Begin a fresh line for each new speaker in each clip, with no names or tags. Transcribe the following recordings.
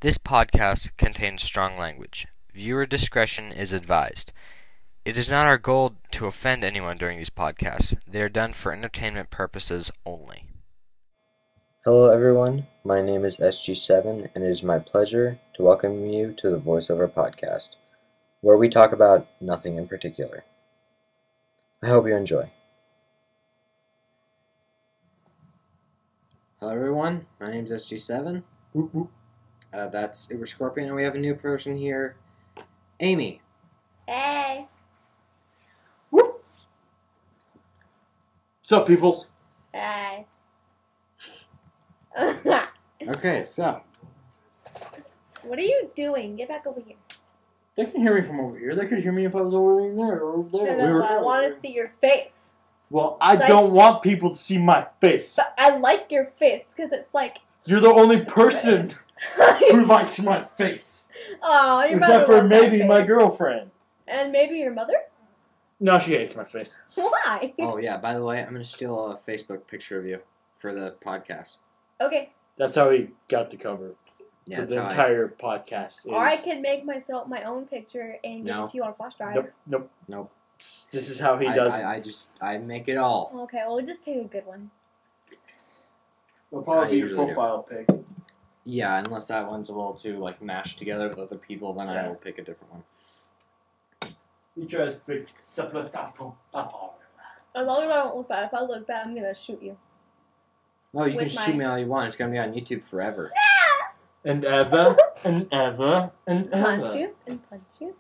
This podcast contains strong language. Viewer discretion is advised. It is not our goal to offend anyone during these podcasts. They are done for entertainment purposes only.
Hello everyone, my name is SG7 and it is my pleasure to welcome you to the Voiceover Podcast, where we talk about nothing in particular. I hope you enjoy.
Hello everyone, my name is SG7. That's UberScorpion, and we have a new person here, Amy.
Hey.
What's up, peoples?
Hey.
Okay, so
What are you doing? Get back over here.
They can hear me from over here. They could hear me if I was over there or over there.
No, I want to see your face.
Well, I don't want people to see my face.
But I like your face because it's like.
You're the only person who likes my face.
Oh, your
Except
mother
for
loves
maybe
that
my
face.
girlfriend.
And maybe your mother?
No, she hates my face.
Why?
oh yeah, by the way, I'm gonna steal a Facebook picture of you for the podcast.
Okay.
That's how he got the cover.
Yeah,
for
that's
the
how
entire podcast.
Or I can make myself my own picture and give
No.
it to you on a flash drive.
Nope. This is how he does it.
I make it all.
Okay, well, just pick a good one.
It'll
I
probably be your
usually do.
profile pic.
Yeah, unless that one's a little too mashed together with other people, then I
Yeah.
will pick a different one.
He tries to pick separate tapo.
As long as I don't look bad. If I look bad, I'm going to shoot you.
No, you can
With
shoot
my-
me all you want. It's gonna be on YouTube forever.
And ever, and ever, and ever.
Punch you and punch you.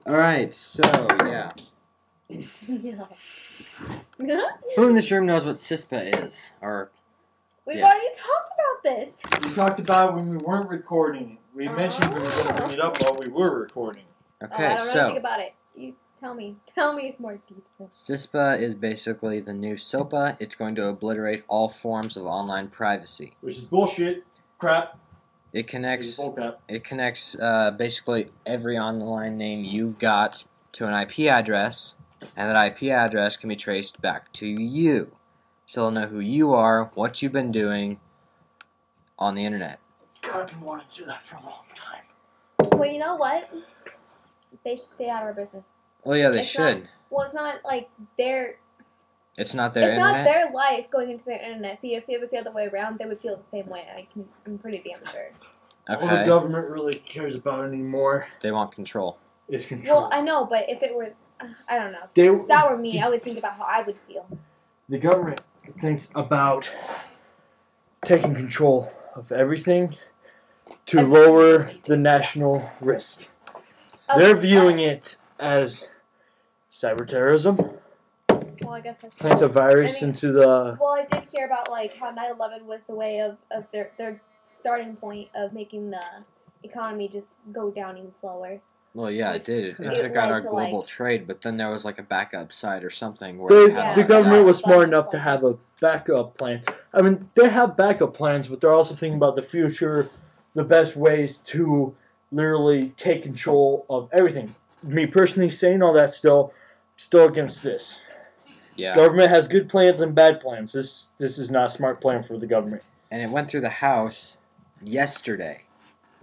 All right, so yeah,
Yeah.
who in this room knows what CISPA is? Or
We've
Yeah.
already talked about this.
We talked about it when we weren't recording. We mentioned we were going to bring it up while we were recording.
okay,
I don't know
so
anything about it. You tell me. Tell me some more details.
CISPA is basically the new SOPA. It's going to obliterate all forms of online privacy.
Which is bullshit. Crap.
It connects.
Bullcrap.
It connects basically every online name you've got to an IP address, and that IP address can be traced back to you. So they'll know who you are, what you've been doing on the internet.
God, I've been wanting to do that for a long time.
Well, you know what? They should stay out of our business.
Oh yeah, they
It's
should.
Well, it's not like their.
It's not their
It's
internet.
not their life going into their internet. See, if it was the other way around, they would feel the same way. I'm pretty damn sure.
All the
Okay,
government really cares about anymore
they want control.
is control.
Well, I know, but if it were, I don't know.
They,
If that were me, I would think about how I would feel.
the government thinks about taking control of everything to lower the national risk. They're viewing it as cyber terrorism,
Well, I guess that's true.
plant a virus
I mean-
into the.
Well, I did hear about like how 9/11 was the way of their starting point of making the economy just go down even slower.
Well, yeah, it
Which
did. It
it
took out
led
our
to,
global
like-
trade, but then there was like a backup site or something where
The,
they had
the
Yeah.
government was smart
Budget
enough to
plans.
have a backup plan. I mean, they have backup plans, but they're also thinking about the future, the best ways to literally take control of everything. Me personally saying all that still against this.
yeah,
Government has good plans and bad plans. This is not a smart plan for the government.
and it went through the House yesterday.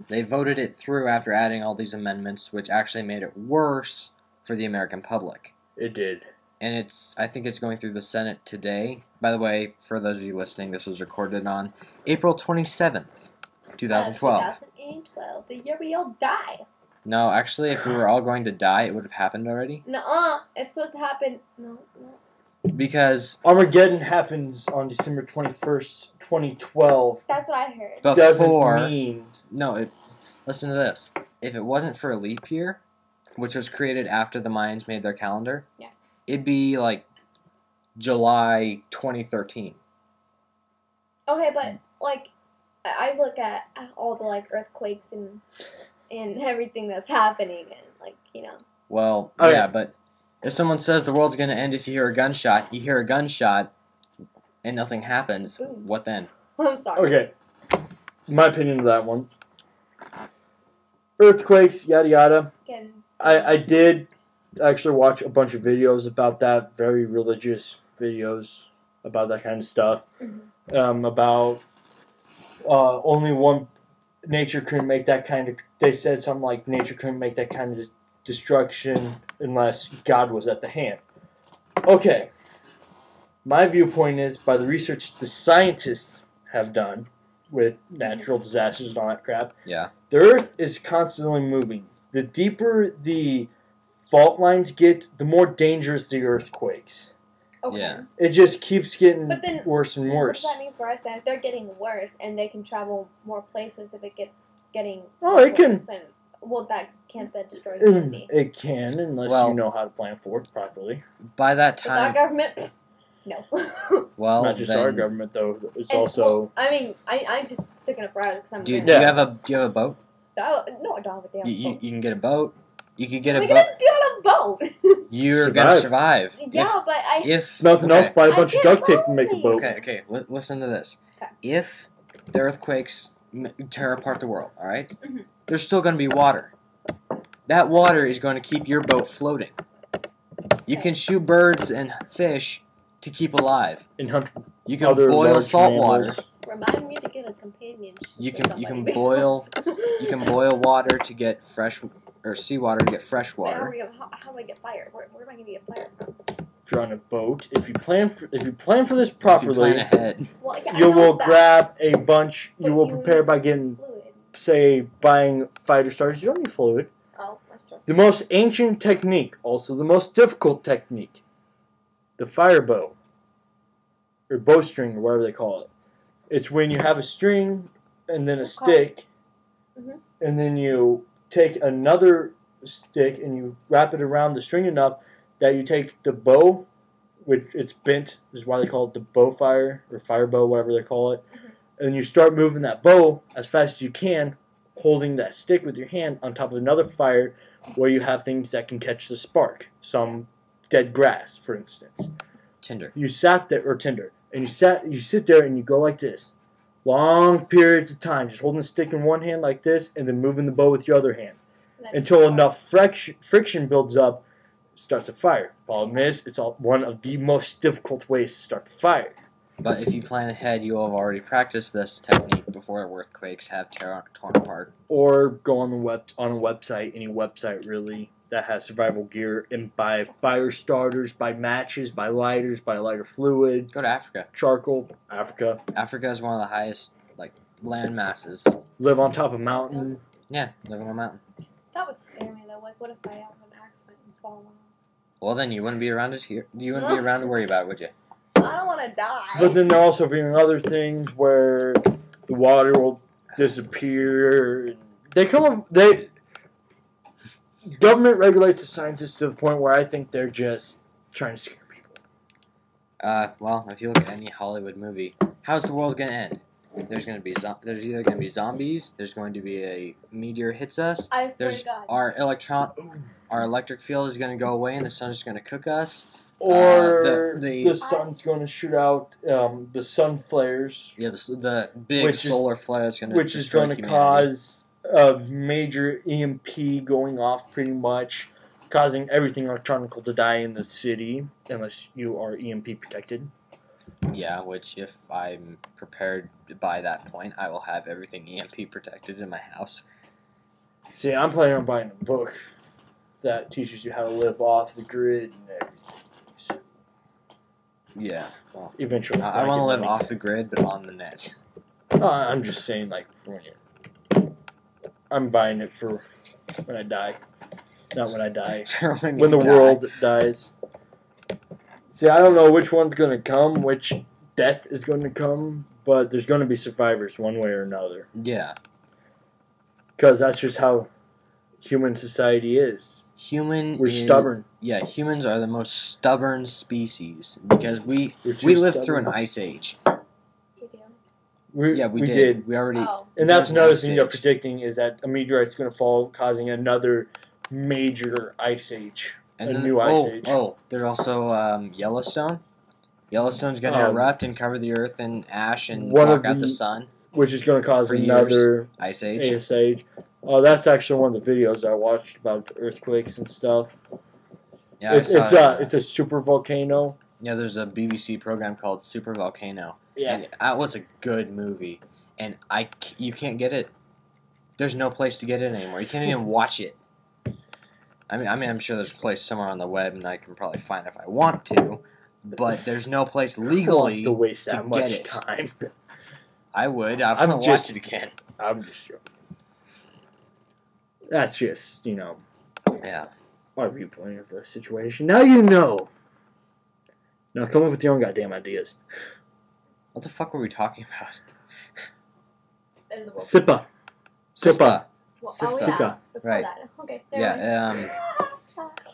They voted it through after adding all these amendments, which actually made it worse for the American public.
It did.
And I think it's going through the Senate today. By the way, for those of you listening, this was recorded on April 27th, 2012.
2012, the year we all die.
No, actually, if we were all going to die, it would have happened already.
Nuh-uh. It's supposed to happen. No.
Because
Armageddon happens on December 21st, 2012.
That's what I heard.
Doesn't
before...
mean
No, listen to this. If it wasn't for a leap year, which was created after the Mayans made their calendar,
Yeah.
it'd be like July 2013.
Okay, but like, I look at all the like earthquakes and everything that's happening, and like
Well,
Okay.
yeah, but if someone says the world's going to end if you hear a gunshot, and nothing happens,
Boom.
what then?
I'm sorry.
Okay. My opinion of that one. Earthquakes, yada yada.
Again,
I did actually watch a bunch of videos about that, very religious videos about that kind of stuff.
Mhm.
About only one nature couldn't make that kind of. They said something like nature couldn't make that kind of destruction unless God was at the hand. Okay. My viewpoint is, by the research the scientists have done with natural disasters and all that crap,
Yeah.
the Earth is constantly moving. The deeper the fault lines get, the more dangerous the earthquakes.
Okay.
Yeah.
It just keeps getting
But then,
worse and
what
worse.
does that mean for us then? If they're getting worse and they can travel more places if it gets getting
Oh, it
worse,
can.
then, well, can't that destroy humanity?
It can, unless
Well-
you know how to plan for it properly.
By that
Is our
time,
government? No.
well,
Not just
then,
our government, though. It's
And,
also.
well, I mean, I'm just sticking up for us because I'm.
Do you
Yeah.
have a do you have a boat?
No, I don't have a damn
You
boat.
can get a boat. You could get
What
a
are you
boat.
gonna do on a boat?
You're gonna
Survive.
survive.
Yeah, but I.
If
Nothing
okay.
else, buy a
I
bunch of
can't
duct tape to make a
roll
boat.
Okay. Listen to this.
Okay.
If the earthquakes tear apart the world, all right,
Mhm.
there's still going to be water. That water is going to keep your boat floating. You can shoot birds and fish to keep alive.
And hunt
You can
other
boil
large
salt
mammals.
water.
Remind me to get a companion.
You
to
can
somebody.
boil you can boil water to get fresh or seawater to get fresh
Wait,
water.
how do I get fire? Where am I gonna get fire from?
If you're on a boat, if you plan for this
If you
properly,
plan ahead,
Well, yeah, I
you
know
will
that,
grab a bunch.
but
You will
you
prepare
need
by getting,
fluid.
say, buying fighter starters. You don't need fluid.
Oh, that's true.
The most ancient technique, also the most difficult technique, the fire bow, or bowstring, or whatever they call it. It's when you have a string and then a
Okay.
stick,
Mhm.
and then you take another stick and you wrap it around the string enough that you take the bow, which it's bent, this is why they call it the bow fire, or fire bow, whatever they call it, and you start moving that bow as fast as you can, holding that stick with your hand on top of another fire where you have things that can catch the spark. Some dead grass, for instance.
Tinder.
You sat there, or tinder, and you sit there and you go like this. Long periods of time, just holding the stick in one hand like this, and then moving the bow with your other hand.
That's
Until
just
enough friction builds up, starts a fire. Problem is, it's one of the most difficult ways to start the fire.
But if you plan ahead, you will have already practiced this technique before earthquakes have torn apart.
Or go on a website, any website really, that has survival gear, and buy fire starters, buy matches, buy lighters, buy lighter fluid,
Go to Africa.
charcoal, Africa.
Africa is one of the highest land masses.
Live on top of a mountain.
Yeah, living on a mountain.
That would scare me though. Like, what if I have an accident and fall off?
Well, then you wouldn't be around it here. You wouldn't be around to worry about it, would you?
I don't want to die.
But then they're also doing other things where the water will disappear. Government regulates the scientists to the point where I think they're just trying to scare people.
Well, if you look at any Hollywood movie, how's the world gonna end? There's either gonna be zombies. There's going to be a meteor hits us.
I swear
There's
to God.
our electric field is gonna go away, and the sun's gonna cook us.
Or
the-
the sun's going to shoot out the sun flares,
Yeah, the big
Which is-
solar flare is gonna
which is
destroy
going to
humanity.
cause a major EMP going off pretty much, causing everything electronical to die in the city, unless you are EMP protected.
Yeah, which if I'm prepared by that point, I will have everything EMP protected in my house.
See, I'm planning on buying a book that teaches you how to live off the grid and everything. So
Yeah, well,
eventually,
I want to live off the grid, but on the net.
I'm just saying, like, for when I'm buying it for when I die, not when I die.
when
When the
you die.
world dies. See, I don't know which one's going to come, which death is going to come, but there's going to be survivors one way or another.
Yeah,
Because that's just how human society is. We're stubborn.
Yeah, humans are the most stubborn species because we
We're too
lived through an
stubborn.
ice age.
You do.
Yeah, we did. We already.
Oh.
And that's
There's an
another
ice
thing they're
age.
predicting is that a meteorite's going to fall, causing another major ice age.
And
a
then,
new ice age.
Oh, there's also Yellowstone. Yellowstone's going to erupt and cover the earth in ash and
One
block
of
out the
the-
sun.
Which is going to cause
For years.
another
Ice age.
ice age. Oh, that's actually one of the videos I watched about earthquakes and stuff.
Yeah,
It's a super volcano.
Yeah, there's a BBC program called Super Volcano.
Yeah.
And that was a good movie. And you can't get it There's no place to get in anymore. You can't even watch it. I mean, I'm sure there's a place somewhere on the web, and I can probably find it if I want to. But there's no place legally
to waste that
to
much
get it.
time.
I would. I'm gonna watch it again.
I'm just joking. That's just,
Yeah.
our viewpoint of the situation. Now you know. Now come up with your own goddamn ideas.
What the fuck were we talking about?
CISPA.
CISPA.
Well,
CISPA.
Oh, yeah. Before
Right.
that. Okay. There
Yeah.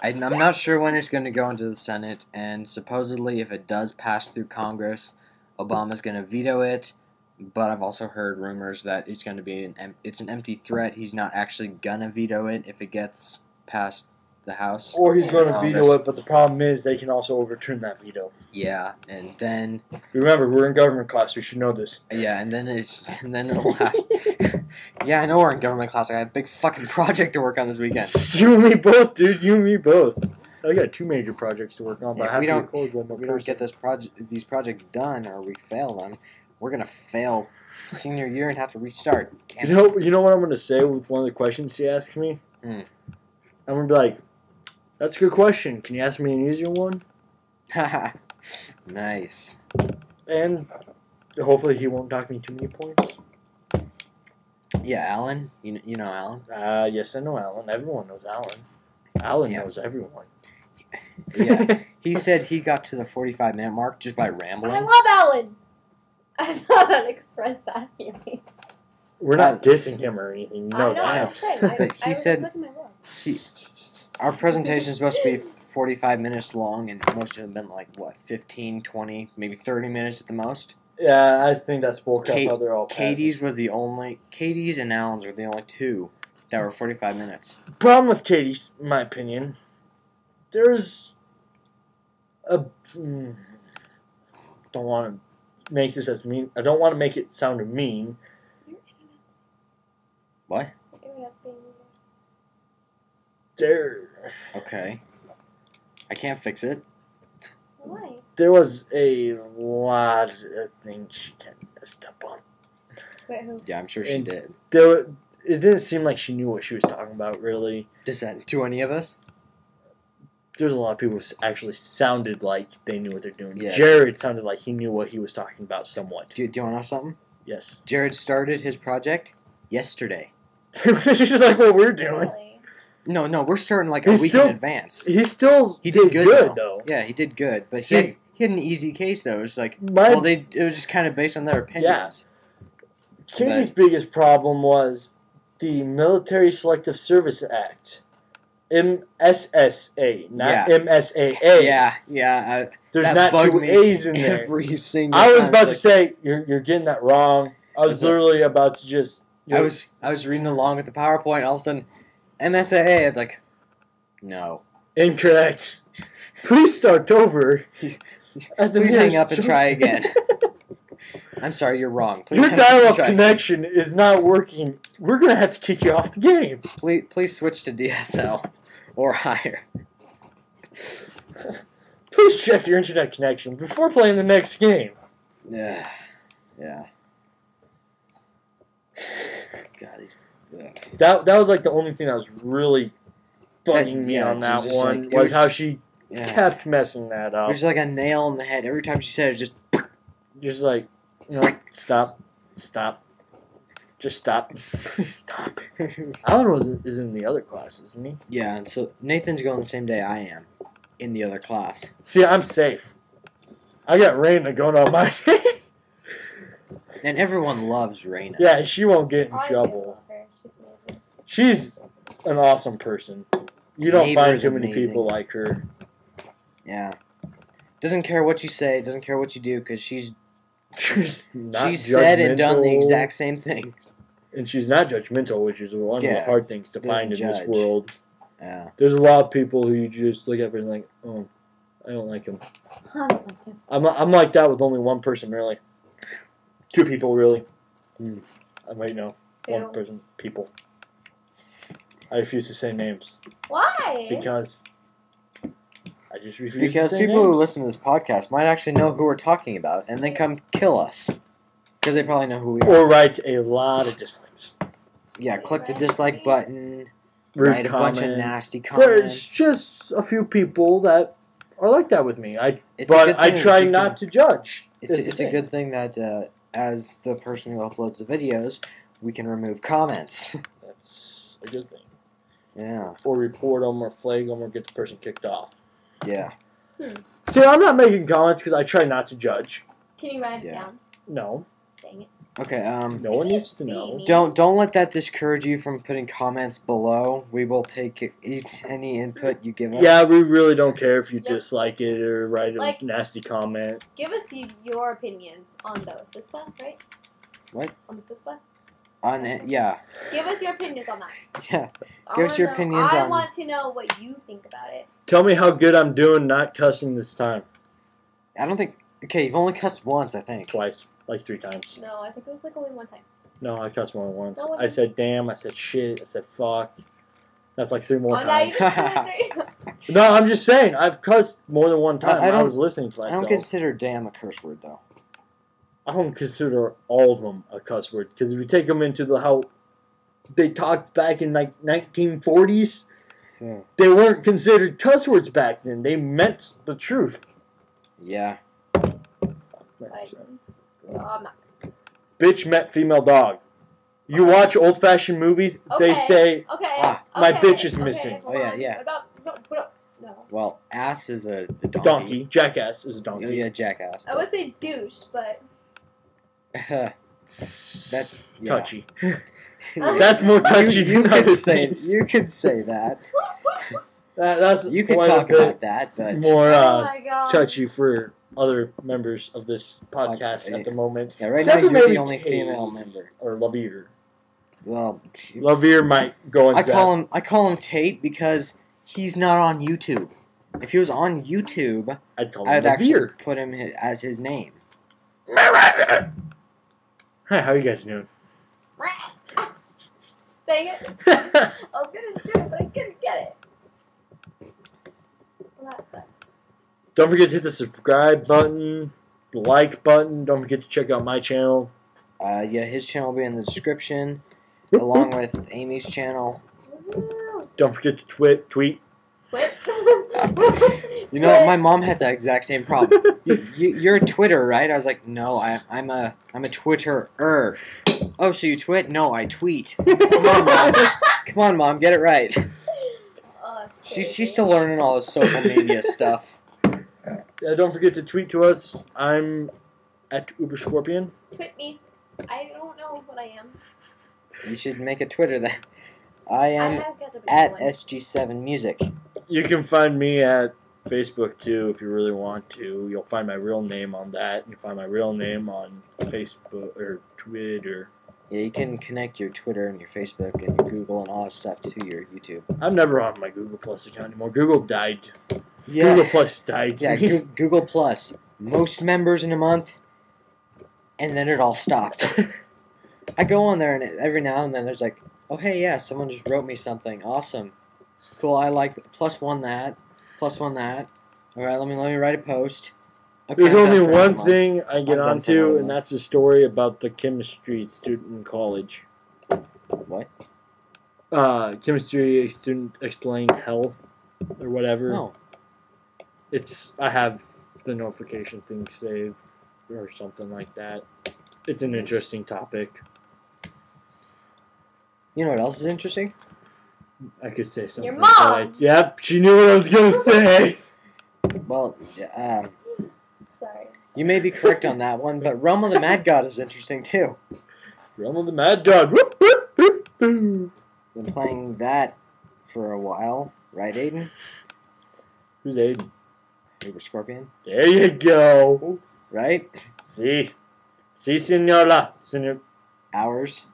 I'm not sure when it's going to go into the Senate, and supposedly if it does pass through Congress, Obama's going to veto it. But I've also heard rumors that it's going to be it's an empty threat. He's not actually gonna veto it if it gets past the House.
Or he's going to
Congress.
veto it, but the problem is they can also overturn that veto.
Yeah, and then
Remember, we're in government class. We should know this.
yeah, and then it'll have. Yeah, I know we're in government class. I have a big fucking project to work on this weekend.
You and me both, dude. You and me both. I got 2 major projects to work on, but
If
I have
we
to
don't-
record one more
If we don't
person.
get these projects done, or we fail them, we're gonna fail senior year and have to restart.
You know what I'm going to say with one of the questions he asked me?
Hmm.
I'm going to be like, that's a good question. Can you ask me an easier one?
Nice.
And hopefully he won't dock me too many points.
Yeah, Alan. You know Alan.
Yes, I know Alan. Everyone knows Alan. Alan
Yeah.
knows everyone.
Yeah. He said he got to the 45-minute mark just by
I
rambling.
love Alan. I'm not gonna express that feeling.
We're not dissing him or anything. You know
I know.
that.
I'm just saying.
But he
I
said-
was my love.
Our presentation is supposed to be 45 minutes long, and most of them have been like, what, 15, 20, maybe 30 minutes at the most?
Yeah, I think that's bullcrap.
Kate-
How they're all
Katie's and Alan's were the only 2 that were 45 minutes.
Problem with Katie's, in my opinion, there's a. Don't want to make this as mean. I don't want to make it sound mean.
What?
Internet's being weird.
Okay. I can't fix it.
Why?
There was a lot of things she kind of messed up on.
Wait, who?
Yeah, I'm sure she
And-
did.
It didn't seem like she knew what she was talking about, really.
Does that to any of us?
There's a lot of people who actually sounded like they knew what they're doing.
Yeah.
Jared sounded like he knew what he was talking about somewhat.
Do you want to know something?
Yes.
Jared started his project yesterday.
It's just like what we're doing.
Really?
No, we're starting like a
He's
week
still-
in advance.
He still
He did good,
though.
Yeah, he did good, but
See-
he had an easy case though. It was like, it was just kind of based on their opinions.
Katie's biggest problem was the Military Selective Service Act. MSSA, not
Yeah.
MSAA.
Yeah.
There's
that
not
bugged
2
me
A's in there.
Every single.
I was
time.
about
It's
to
like-
say, you're getting that wrong. I was
It's like-
literally about to just...
I was reading along with the PowerPoint. All of a sudden, MSAA. I was like, no.
Incorrect. Please start over. At the
Please hang
nearest
up and try
junction.
again. I'm sorry, you're wrong. Please
Your
hang up and
dial-up
try again.
connection is not working. We're going to have to kick you off the game.
Please switch to DSL or higher.
Please check your internet connection before playing the next game.
Yeah. God,
That was like the only thing that was really bugging me
yeah,
on that
just
one
like- it
was
was-
how she
yeah.
kept messing that
It
up.
was like a nail in the head. Every time she said it, just
Just like, stop, just stop, stop. Alan is in the other class, isn't he?
yeah. And so Nathan's going the same day I am in the other class.
See, I'm safe. I got Raina going on my team.
And everyone loves Raina.
Yeah, she won't get in
I
trouble.
love her. She's amazing.
She's an awesome person. You don't find
Neighbor's
too many
amazing.
people like her.
Yeah. Doesn't care what you say, doesn't care what you do, because she's
Not
said and done the
judgmental,
exact same things.
and she's not judgmental, which is one of the
Yeah.
hard things to
Doesn't
find in
judge.
this world.
Yeah.
There's a lot of people who you just look at and like, oh, I don't like him.
I don't like him.
I'm like that with only one person, really. 2 people, really.
Hmm.
I might know.
Who?
1 person, people. I refuse to say names
Why?
because I just refuse
Because
to say
people who
names.
listen to this podcast might actually know who we're talking about and then come kill us. Because they probably know who we are.
Or write a lot of dislikes.
Yeah, click the dislike button.
Rude
Write a bunch of
comments.
nasty
There's
comments.
just a few people that are like that with me.
It's a good
But I
thing
try
that you
not to judge.
It's a good thing that as the person who uploads the videos, we can remove comments.
That's a good thing.
Yeah.
Or report them, or flag them, or get the person kicked off.
Yeah.
See, I'm not making comments because I try not to judge.
Can you write it
Yeah.
down?
No.
Dang it.
Okay.
No one needs to know.
Don't let that discourage you from putting comments below. We will take any input you give us.
Yeah, we really don't care if you
Yep.
dislike it or write a
Like-
nasty comment.
Give us your opinions on those. CISPA, right?
What?
On the CISPA?
On it, yeah.
Give us your opinions on that.
Yeah.
I
Give us
wanna
your
know-
opinions
I
on-
want to know what you think about it.
Tell me how good I'm doing not cussing this time.
I don't think. Okay, you've only cussed once, I think.
Twice. Like 3 times.
No, I think it was like only one time.
No, I cussed more than once.
No, it
I said damn, I said shit, I said fuck. That's like 3 more
Oh, now you
times.
just did it.
No, I'm just saying, I've cussed more than one time.
I
I
don't-
was listening to
I
myself.
don't consider damn a curse word though.
I don't consider all of them a cuss word. Because if you take them into how they talked back in like 1940s,
Yeah.
they weren't considered cuss words back then. They meant the truth.
Yeah.
Like, no, I'm not.
Bitch met female dog. You watch old-fashioned movies, they
Okay.
say,
Okay.
Ah,
my
okay,
bitch is
okay,
missing.
hold
Oh, yeah,
on.
yeah.
No.
Well, ass is a donkey.
donkey. Jackass is a
Oh
donkey.
yeah, jackass.
I would say douche, but
That yeah.
Touchy. That's more touchy
You
than
could
other
say
things.
you could say that.
That's
You could
quite
talk
a bit
about that, but
more
oh my god.
touchy for other members of this podcast
Okay.
at the moment.
yeah, right
Except
now
for
you're
maybe
the only
Kate.
female member.
Or Lavere.
Well,
Lavere might go into
I call him Tate because he's not on YouTube. If he was on YouTube,
I'd call
I'd
him
actually
Lavere.
put him as his name.
Hi, how you guys doing?
Dang it. I was gonna do it, but I couldn't get it. Well, that sucks.
Don't forget to hit the subscribe button, the like button. Don't forget to check out my channel.
Yeah, his channel will be in the description, along with Amy's channel.
Woo.
Don't forget to tweet.
Quit.
You know, my mom has that exact same problem. You're a Twitter, right? I was like, no, I'm a Twitterer. Oh, so you twit? No, I tweet. Come on, mom. Come on, mom, get it right.
Oh,
She's still learning all this social media stuff.
Don't forget to tweet to us. I'm at UberScorpion.
Twit me. I don't know what I am.
You should make a Twitter then. I am
have got to be
at
one.
SG7 Music.
You can find me at Facebook too if you really want to. You'll find my real name on that. You can find my real name on Facebook or Twitter.
Yeah, you can connect your Twitter and your Facebook and your Google and all that stuff to your YouTube.
I'm never on my Google Plus account anymore. Google died.
Yeah,
Google Plus died.
yeah, Google Plus. Most members in a month, and then it all stopped. I go on there and every now and then there's like, oh hey, yeah, someone just wrote me something. Awesome. Cool, I like +1 that. +1 that. Alright, let me write a post. Okay,
There's
I'm
only
done for
one
another month.
thing I get
I'm done for
onto,
another
and
month.
that's the story about the chemistry student in college.
What?
Chemistry student explaining hell or whatever.
Oh.
I have the notification thing saved or something like that. It's an interesting topic.
You know what else is interesting?
I could say something.
Your
but
mom!
Yep, she knew what I was gonna say.
Well,
Sorry.
you may be correct on that one, but Realm of the Mad God is interesting too.
Realm of the Mad God. Whoop, whoop, whoop, whoop.
Been playing that for a while, right, Aiden?
Who's Aiden?
UberScorpion,
There you go.
right?
Si, senora. Senor.
Hours.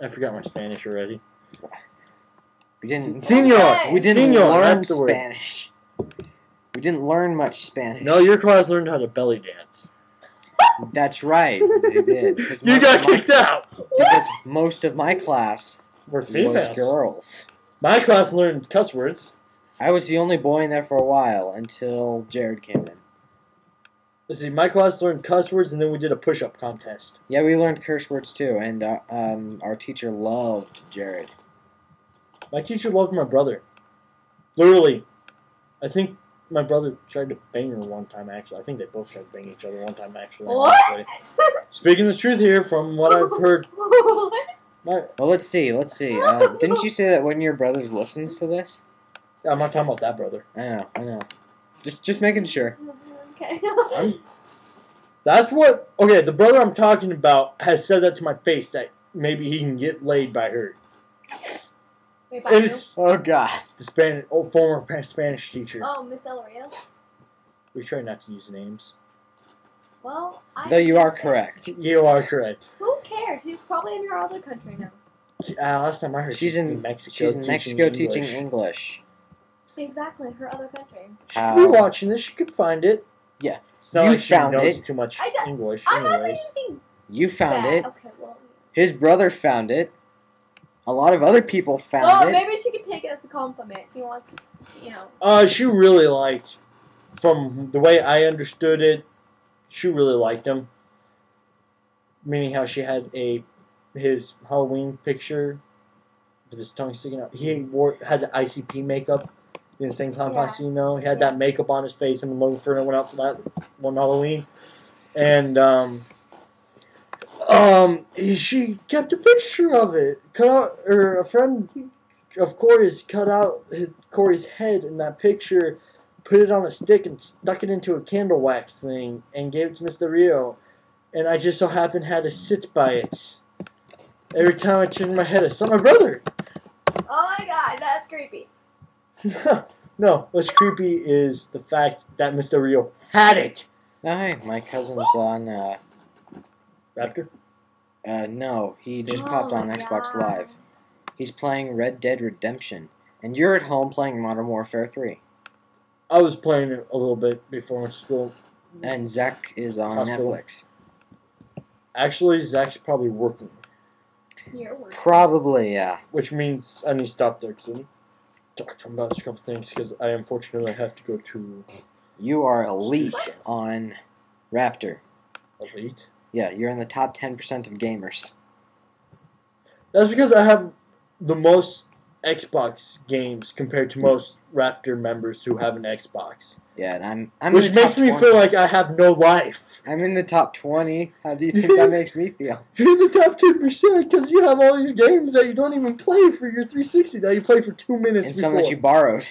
I forgot my Spanish already.
We didn't.
Senor.
We didn't
Senor,
learn
that's the word.
Spanish. We didn't learn much Spanish.
No, your class learned how to belly dance.
That's right. They did. Because
You got kicked out.
Because most of my class
We're
was
females.
girls.
My class learned cuss words.
I was the only boy in there for a while until Jared came in.
Let's see, my class learned cuss words, and then we did a push-up contest.
Yeah, we learned curse words too, and our teacher loved Jared.
My teacher loved my brother. Literally. I think my brother tried to bang her one time, actually. I think they both tried to bang each other one time, actually.
What?
Speaking the truth here, from what I've heard.
Well, let's see. Didn't you say that one of your brothers listens to this?
I'm not talking about that brother.
I know. Just making sure.
Okay.
That's what... Okay, the brother I'm talking about has said that to my face, that maybe he can get laid by her.
Wait, by
And
who?
it's
Oh God.
the former Spanish teacher.
Oh, Miss Del Rio?
We try not to use names.
Well,
Though you are correct.
You are correct.
Who cares? She's probably in her other country now.
Last time I heard
She's in
Mexico.
She's in Mexico teaching English.
Exactly, her other country.
She could be watching this. She could find it.
Yeah.
It's not
You
like she
found
knows
it.
too much
I don't-
English,
I'm not saying
anyways.
anything
You found
bad.
it.
Okay, well.
His brother found it. A lot of other people found it.
Maybe she could take it as a compliment. She wants, you know.
She really liked, from the way I understood it, she really liked him. Meaning how she had his Halloween picture with his tongue sticking out. He had the ICP makeup, the Insane Clown
Yeah.
Posse, you know. He had
Yeah.
that makeup on his face, and Logan Ferner went out for that one Halloween. And she kept a picture of it. A friend of Corey's cut out Corey's head in that picture, put it on a stick and stuck it into a candle wax thing and gave it to Mr. Rio. And I just so happened had to sit by it. Every time I turned my head, I saw my brother.
Oh my god, that's creepy.
No, what's creepy is the fact that Mr. Rio had it.
Oh, hey, my cousin's on.
Raptor?
No, he just
Oh
popped on
my
Xbox
God.
Live. He's playing Red Dead Redemption, and you're at home playing Modern Warfare 3.
I was playing it a little bit before I went to school.
And Zach is on
Hospital.
Netflix.
Actually, Zach's probably working,
You're working.
Probably, yeah.
which means I need to stop there because I need to talk to him about a couple things because I unfortunately have to go to
You are elite on Raptor.
Elite.
Yeah, you're in the top 10% of gamers.
That's because I have the most Xbox games compared to most Raptor members who have an Xbox.
Yeah, and I'm
Which
in the
makes
top
me
20.
feel like I have no life.
I'm in the top 20. How do you think that makes me feel?
You're in the top 10% because you have all these games that you don't even play for your 360 that you played for 2 minutes
And
before.
some that you borrowed.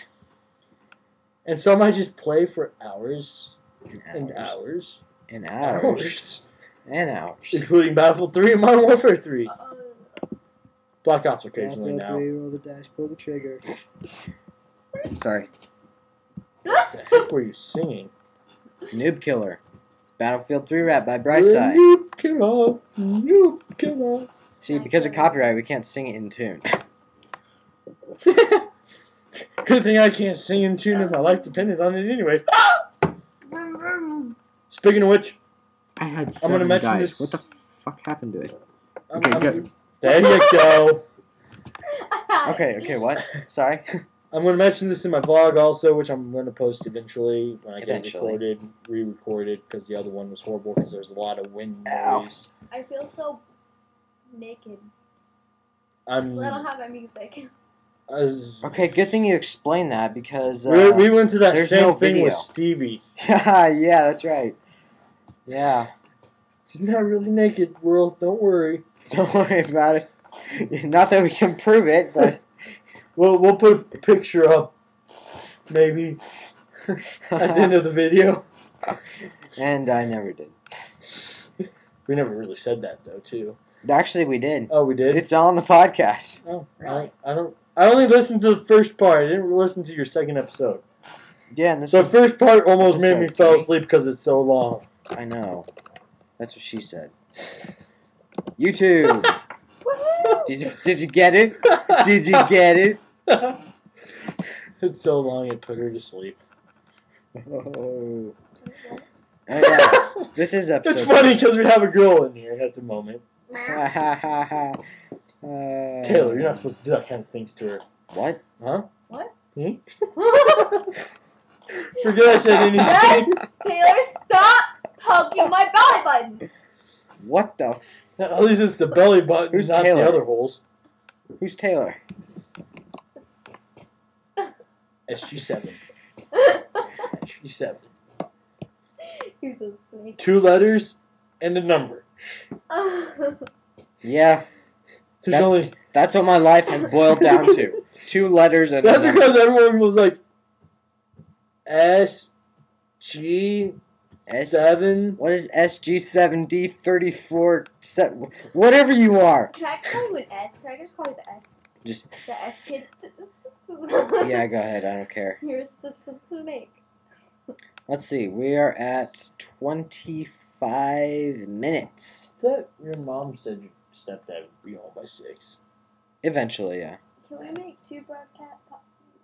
And some I just play for hours
And
and hours.
And
and
hours.
hours.
And hours.
Including Battlefield 3 and Modern Warfare 3.
Uh-oh.
Black Ops occasionally
Battlefield
now.
3, roll the dash, pull the trigger. Sorry.
What the heck were you singing?
Noob Killer. Battlefield 3 rap by Brightside.
Noob killer, noob killer.
See, because of copyright, we can't sing it in tune.
Good thing I can't sing in tune if my life depended on it anyways. Speaking of which,
I had
I'm gonna mention this.
What the fuck happened to it?
I'm-
Okay,
I'm-
good.
There you go.
Okay, what? Sorry.
I'm going to mention this in my vlog also, which I'm going to post eventually when I get it
Eventually.
recorded, re-recorded, because the other one was horrible because there's a lot of wind
Ow.
noise.
I feel so naked.
I'm.
I don't have my music.
Okay, good thing you explained that because
we went to that
there's
same
no
thing with
video.
Stevie.
yeah, that's right. Yeah,
He's not really naked, world. Don't worry.
don't worry about it. Not that we can prove it, but
We'll put a picture up, maybe, at the end of the video.
And I never did.
We never really said that though, too.
Actually, we did.
Oh, we did.
It's on the podcast.
Oh,
Really?
I only listened to the first part. I didn't listen to your second episode.
Yeah, and this
The
is.
first part almost made me
episode
fall
3.
asleep because it's so long.
I know. That's what she said. YouTube.
Woohoo!
Did you get it? Did you get it?
It's so long it put her to sleep.
Oh. Yeah. This is episode.
It's funny because we have a girl in here at the moment.
Taylor,
Taylor, you're not supposed to do that kind of things to her.
What?
Huh?
What?
Hmm? Forget I said anything.
Taylor, stop! Poking my belly button.
What the?
At least it's the belly button,
Who's
not
Taylor?
the other holes.
Who's Taylor?
SG7. SG7.
He's a snake.
2 letters and a number.
Yeah,
There's
that's what my life has boiled down to. 2 letters and a
That's
number.
because everyone was like SG7.
What is SG7D34? Whatever you are.
Can I call you an S? Can I just call you the S?
Just
The S kid.
yeah, go ahead. I don't care.
You're a snake.
Let's see. We are at 25 minutes.
That your mom said your stepdad would be home by 6.
Eventually, yeah.
Can we make 2 broadcast?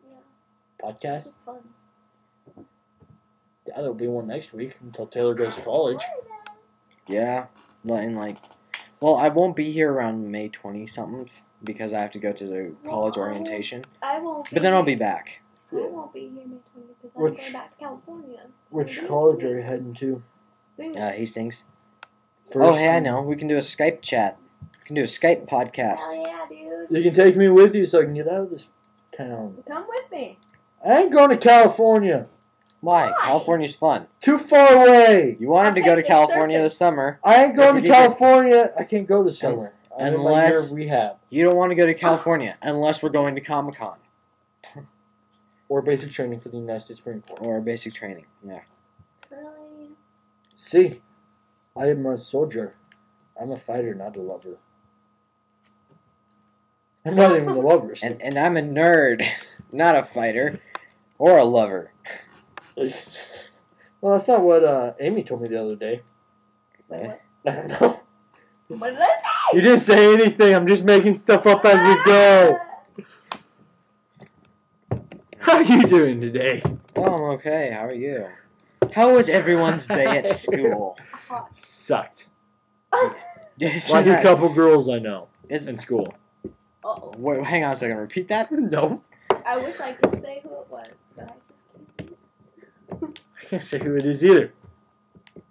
Yeah. This
Podcast?
is fun.
Yeah, there'll be one next week until Taylor goes to college.
Yeah, well, I won't be here around May 20-something because I have to go to the college orientation.
I won't.
But then I'll be back.
I won't be here May 20 because I'm
Which-
going back to California.
Which college are you heading to?
Hastings.
First?
Oh, hey, I know. We can do a Skype chat. We can do a Skype podcast.
Hell yeah, dude.
You can take me with you so I can get out of this town.
Come with me.
I ain't going to California.
Why?
Why?
California's fun.
Too far away.
You wanted to go to
Okay,
California
surface.
this summer.
I ain't going
If
to
you get-
California. I can't go this summer. I'm in my year
Unless-
of rehab
You don't want to go to California unless we're going to Comic-Con
or basic training for the United States Marine Corps.
or basic training. Yeah.
Really?
See, I am a soldier. I'm a fighter, not a lover. I'm not even a lover. So.
And I'm a nerd, not a fighter or a lover.
Well, that's not what Amy told me the other day.
Wait, what?
I don't know.
What did I say?
You didn't say anything. I'm just making stuff up as we go. How are you doing today?
Oh, I'm okay. How are you? How was everyone's day at school?
Hot.
Sucked.
Yes,
Like a couple girls I know
Is,
in school.
Uh-oh.
wait, hang on a second. Repeat that.
No.
I wish I could say who it was, but I just can't.
I can't say who it is either.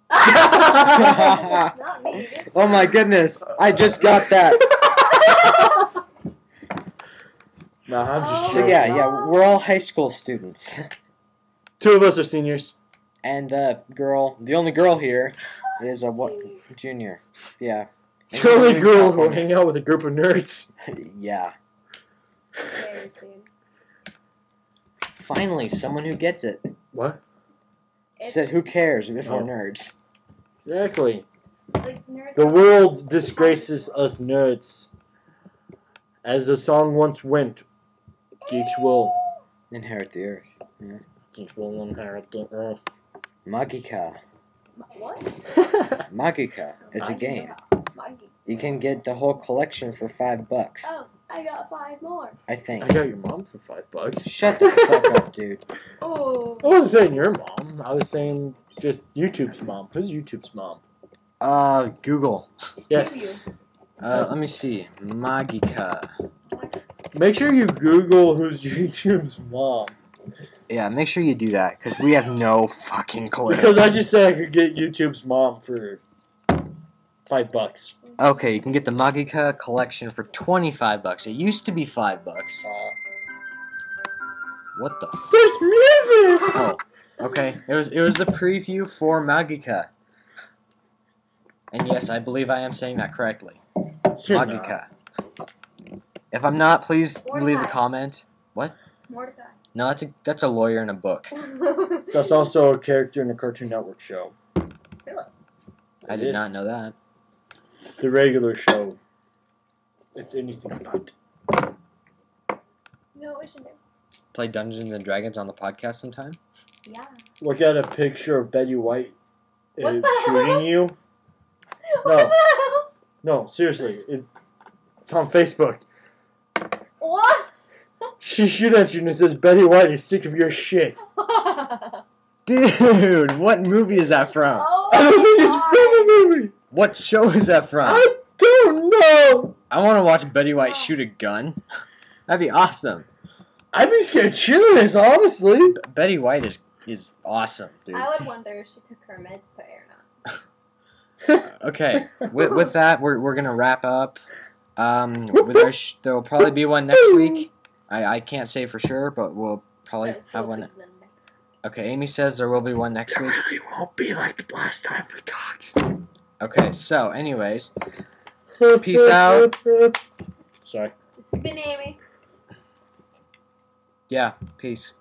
Not me.
Oh my goodness! I just got that.
Nah, I'm just
So
joking.
yeah, we're all high school students,
2 of us are seniors.
and the only girl here, is a junior. Yeah.
The only girl who hang out with a group of nerds.
Yeah.
Cares, dude.
Finally, someone who gets it.
What?
It's
Said, who cares if we're
Oh.
nerds?
like
Exactly.
nerds.
The world disgraces us nerds. As the song once went, geeks will
Inherit the earth.
inherit the earth.
Magica.
What?
Magica. It's a game.
Monkey.
You can get the whole collection for $5.
Oh, I got 5 more.
I think.
I got your mom for $5.
Shut the fuck up, dude.
Oh.
I wasn't saying your mom. I was saying just YouTube's mom. Who's YouTube's mom?
Google.
Yes.
Let me see. Magica.
Make sure you Google who's YouTube's mom.
Yeah, make sure you do that, because we have no fucking clue.
Because I just said I could get YouTube's mom for $5.
Okay, you can get the Magica collection for $25. It used to be $5. What the?
There's music!
Oh, okay. It was the preview for Magica. And yes, I believe I am saying that correctly.
You're
Magica. If I'm not, please
Mordecai.
leave a comment.
Mordecai.
No, that's a lawyer in a book.
not. That's also a character in a Cartoon Network show.
I did not know that.
The regular show. It's anything but.
You know what we should do?
Play Dungeons and Dragons on the podcast sometime.
Yeah.
Look at a picture of Betty White
What the
shooting
hell?
you.
What the hell?
No, seriously. It's on Facebook.
What?
She shoot at you and it says, Betty White is sick of your shit.
Dude, what movie is that from?
Oh
I don't think it's
my
from a movie.
What show is that from?
I don't know.
I want to watch Betty White shoot a gun. That'd be awesome.
I'd be scared shitless, honestly.
Betty White is awesome, dude.
I would wonder if she took her meds today or
Okay, with that, we're gonna wrap up. With our there will probably be one next week. I can't say for sure, but we'll probably have one. Okay, Amy says there will be one next week.
It really won't be like the last time we talked.
Okay, so anyways, peace out.
Sorry.
This has been Amy.
Yeah, peace.